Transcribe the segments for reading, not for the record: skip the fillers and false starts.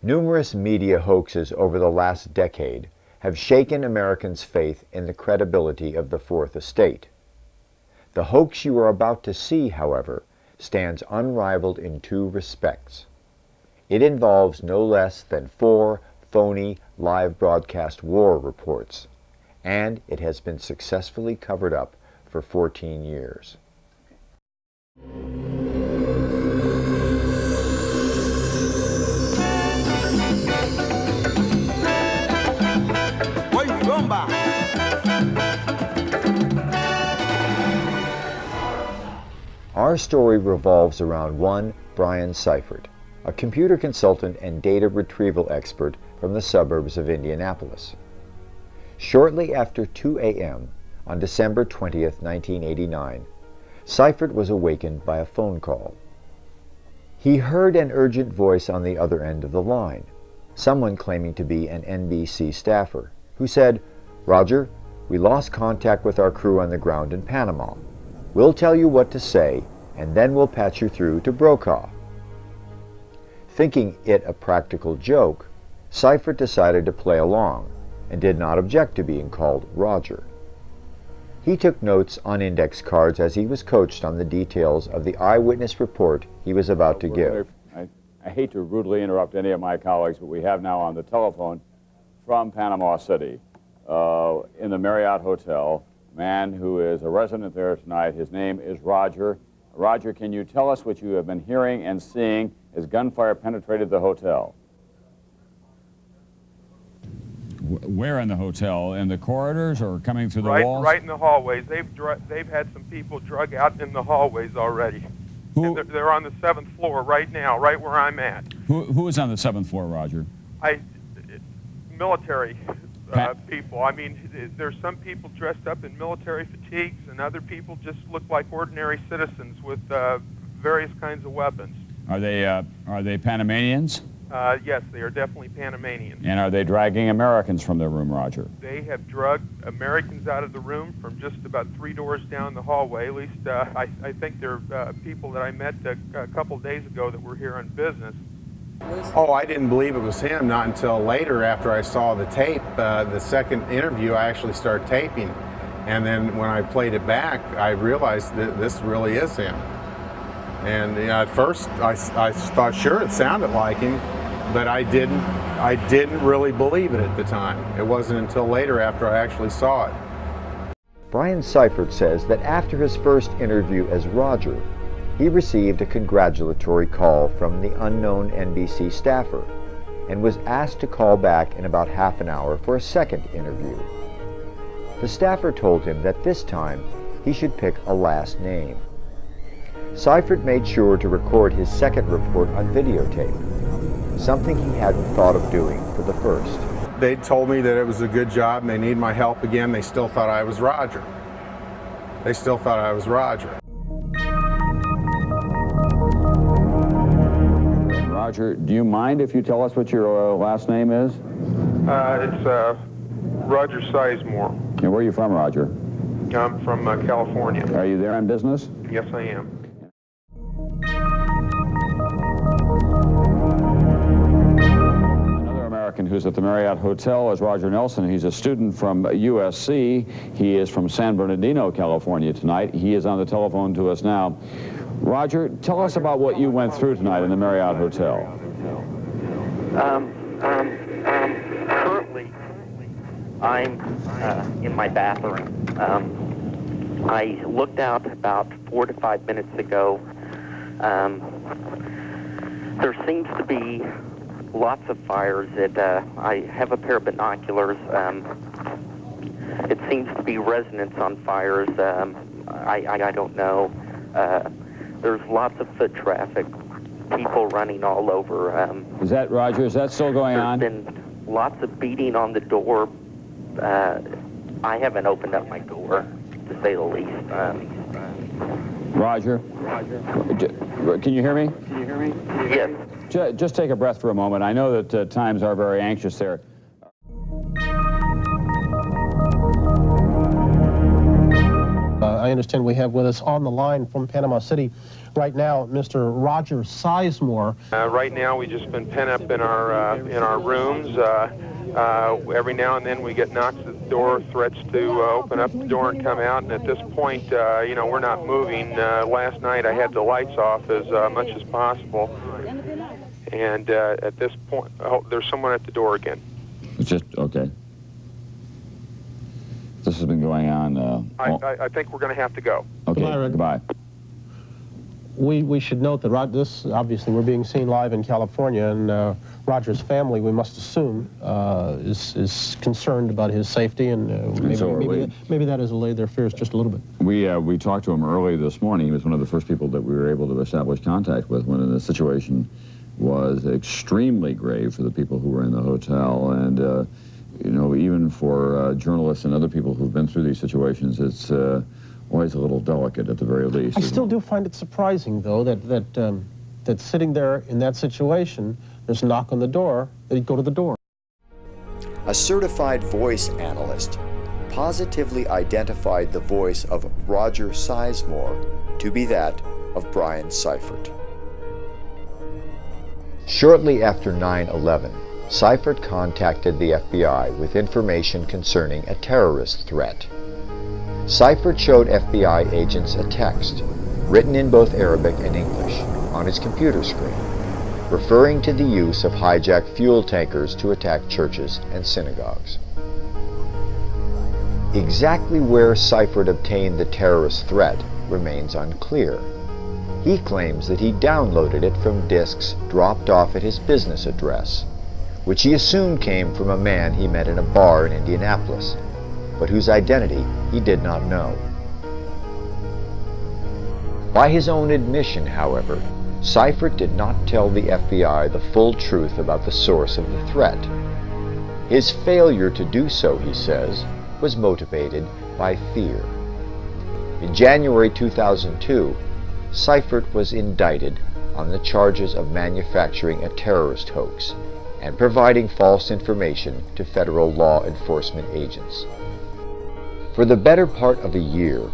Numerous media hoaxes over the last decade have shaken Americans' faith in the credibility of the Fourth Estate. The hoax you are about to see, however, stands unrivaled in two respects. It involves no less than 4 phony live broadcast war reports, and it has been successfully covered up for 14 years. Our story revolves around one Brian Seifert, a computer consultant and data retrieval expert from the suburbs of Indianapolis. Shortly after 2 a.m. on December 20th, 1989, Seifert was awakened by a phone call. He heard an urgent voice on the other end of the line, someone claiming to be an NBC staffer, who said, "Roger, we lost contact with our crew on the ground in Panama. We'll tell you what to say, and then we'll patch you through to Brokaw." Thinking it a practical joke, Seifert decided to play along and did not object to being called Roger. He took notes on index cards as he was coached on the details of the eyewitness report he was about to give. I hate to rudely interrupt any of my colleagues, but we have now on the telephone from Panama City, in the Marriott Hotel, a man who is a resident there tonight. His name is Roger. Roger, can you tell us what you have been hearing and seeing as gunfire penetrated the hotel? Where in the hotel? In the corridors or coming through the walls? Right in the hallways. They've had some people drug out in the hallways already. And they're on the 7th floor right now, right where I'm at. Who is on the 7th floor, Roger? Military people. I mean, there's some people dressed up in military fatigues, and other people just look like ordinary citizens with various kinds of weapons. Are they Panamanians? Yes, they are definitely Panamanians. And are they dragging Americans from their room, Roger? They have drugged Americans out of the room from just about 3 doors down the hallway. At least I think they're people that I met a couple days ago that were here on business. Oh, I didn't believe it was him, not until later after I saw the tape. The second interview, I actually started taping. And then when I played it back, I realized that this really is him. And at first, I thought, sure, it sounded like him, but I didn't really believe it at the time. It wasn't until later after I actually saw it. Brian Seifert says that after his first interview as Roger, he received a congratulatory call from the unknown NBC staffer and was asked to call back in about half an hour for a second interview. The staffer told him that this time he should pick a last name. Seifert made sure to record his second report on videotape, something he hadn't thought of doing for the first. They told me that it was a good job and they need my help again. They still thought I was Roger. They still thought I was Roger. Roger, do you mind if you tell us what your last name is? It's Roger Sizemore. And where are you from, Roger? I'm from California. Are you there on business? Yes, I am. Another American who's at the Marriott Hotel is Roger Nelson. He's a student from USC. He is from San Bernardino, California tonight. He is on the telephone to us now. Roger, tell us about what you went through tonight in the Marriott Hotel. Currently, I'm in my bathroom. I looked out about 4 to 5 minutes ago. There seems to be lots of fires. I have a pair of binoculars. It seems to be resonance on fires. I don't know. There's lots of foot traffic, people running all over. Is that, Roger, is that still going on? There's been lots of beating on the door. I haven't opened up my door, to say the least. Roger? Can you hear me? Yes. Just take a breath for a moment. I know that times are very anxious there. I understand we have with us on the line from Panama City right now Mr. Roger Sizemore. Right now, we've just been pent up in our rooms. Every now and then we get knocks at the door, threats to open up the door and come out. And at this point, you know, we're not moving. Last night I had the lights off as much as possible. And at this point, oh, there's someone at the door again. It's just, okay. This has been going on. I think we're going to have to go. Okay, Goodbye. We should note that this, obviously, we're being seen live in California, and Roger's family, we must assume, is concerned about his safety, and maybe that has allayed their fears just a little bit. We talked to him early this morning. He was one of the first people that we were able to establish contact with when the situation was extremely grave for the people who were in the hotel, and you know, even for journalists and other people who've been through these situations, it's always a little delicate at the very least. I still do find it surprising, though, that sitting there in that situation, there's a knock on the door, that he'd go to the door. A certified voice analyst positively identified the voice of Roger Sizemore to be that of Brian Seifert. Shortly after 9/11, Seifert contacted the FBI with information concerning a terrorist threat. Seifert showed FBI agents a text, written in both Arabic and English, on his computer screen, referring to the use of hijacked fuel tankers to attack churches and synagogues. Exactly where Seifert obtained the terrorist threat remains unclear. He claims that he downloaded it from disks dropped off at his business address, which he assumed came from a man he met in a bar in Indianapolis, but whose identity he did not know. By his own admission, however, Seifert did not tell the FBI the full truth about the source of the threat. His failure to do so, he says, was motivated by fear. In January 2002, Seifert was indicted on the charges of manufacturing a terrorist hoax and providing false information to federal law enforcement agents. For the better part of a year,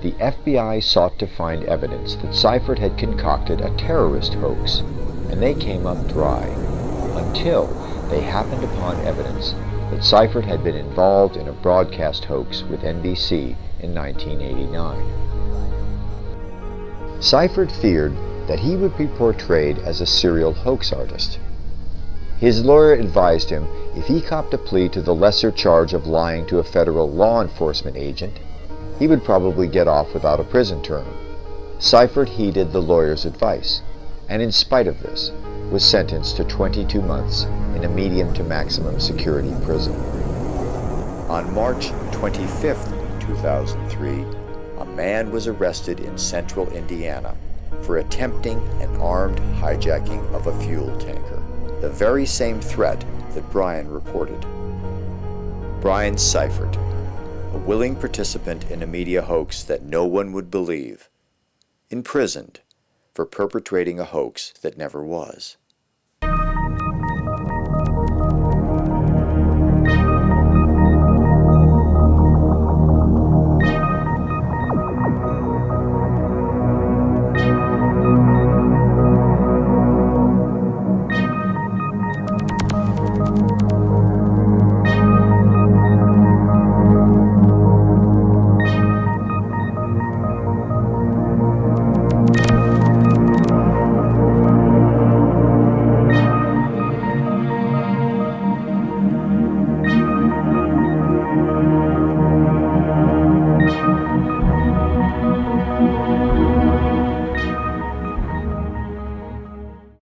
the FBI sought to find evidence that Seifert had concocted a terrorist hoax, and they came up dry, until they happened upon evidence that Seifert had been involved in a broadcast hoax with NBC in 1989. Seifert feared that he would be portrayed as a serial hoax artist. His lawyer advised him if he copped a plea to the lesser charge of lying to a federal law enforcement agent, he would probably get off without a prison term. Seifert heeded the lawyer's advice, and in spite of this, was sentenced to 22 months in a medium to maximum security prison. On March 25, 2003, a man was arrested in central Indiana for attempting an armed hijacking of a fuel tanker, the very same threat that Brian reported. Brian Seifert, a willing participant in a media hoax that no one would believe, imprisoned for perpetrating a hoax that never was.